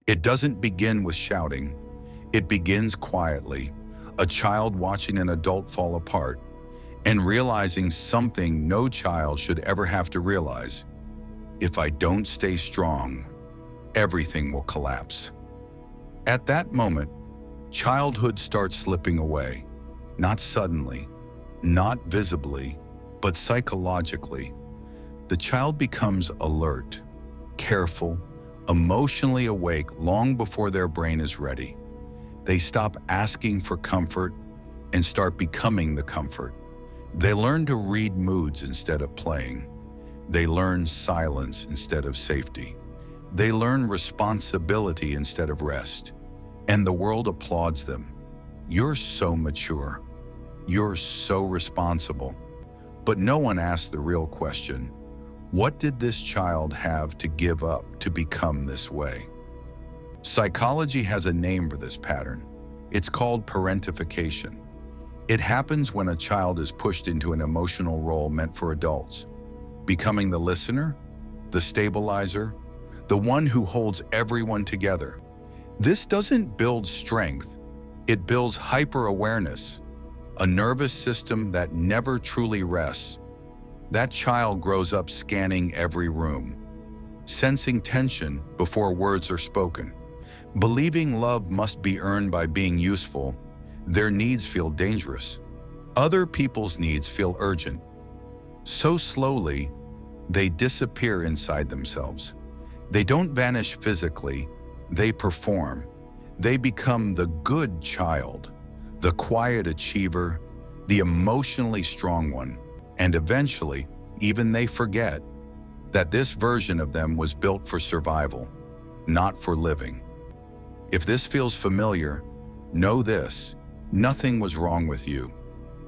It doesn't begin with shouting. It begins quietly, a child watching an adult fall apart and realizing something no child should ever have to realize. If I don't stay strong, everything will collapse. At that moment, childhood starts slipping away, not suddenly, not visibly, but psychologically. The child becomes alert, careful, emotionally awake long before their brain is ready. They stop asking for comfort and start becoming the comfort. They learn to read moods instead of playing. They learn silence instead of safety. They learn responsibility instead of rest. And the world applauds them. You're so mature. You're so responsible. But no one asks the real question. What did this child have to give up to become this way? Psychology has a name for this pattern. It's called parentification. It happens when a child is pushed into an emotional role meant for adults, becoming the listener, the stabilizer, the one who holds everyone together. This doesn't build strength, it builds hyper-awareness, a nervous system that never truly rests. That child grows up scanning every room, sensing tension before words are spoken. Believing love must be earned by being useful, their needs feel dangerous. Other people's needs feel urgent. So slowly, they disappear inside themselves. They don't vanish physically, they perform. They become the good child, the quiet achiever, the emotionally strong one. And eventually, even they forget that this version of them was built for survival, not for living. If this feels familiar, know this: nothing was wrong with you.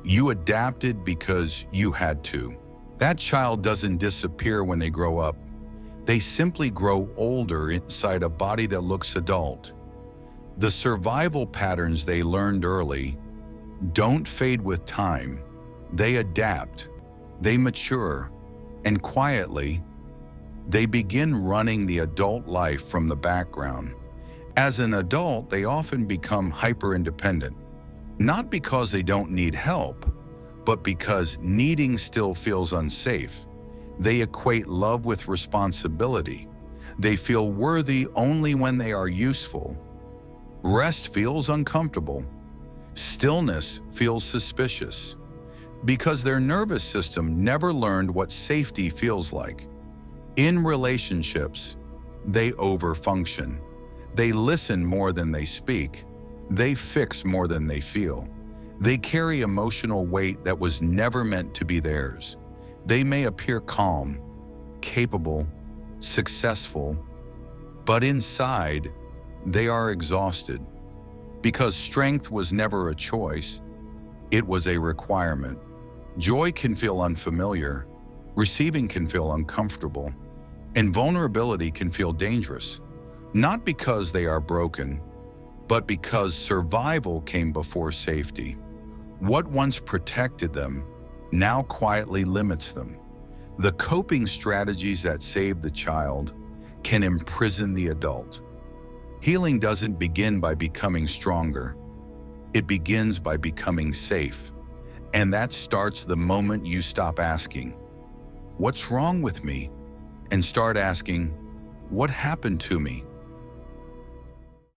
You adapted because you had to. That child doesn't disappear when they grow up. They simply grow older inside a body that looks adult. The survival patterns they learned early don't fade with time. They adapt, they mature, and quietly, they begin running the adult life from the background. As an adult, they often become hyper-independent, not because they don't need help, but because needing still feels unsafe. They equate love with responsibility. They feel worthy only when they are useful. Rest feels uncomfortable. Stillness feels suspicious. Because their nervous system never learned what safety feels like. In relationships, they overfunction. They listen more than they speak. They fix more than they feel. They carry emotional weight that was never meant to be theirs. They may appear calm, capable, successful, but inside, they are exhausted. Because strength was never a choice, it was a requirement. Joy can feel unfamiliar, receiving can feel uncomfortable, and vulnerability can feel dangerous. Not because they are broken, but because survival came before safety. What once protected them now quietly limits them. The coping strategies that save the child can imprison the adult. Healing doesn't begin by becoming stronger. It begins by becoming safe. And that starts the moment you stop asking, "What's wrong with me?" and start asking, "What happened to me?"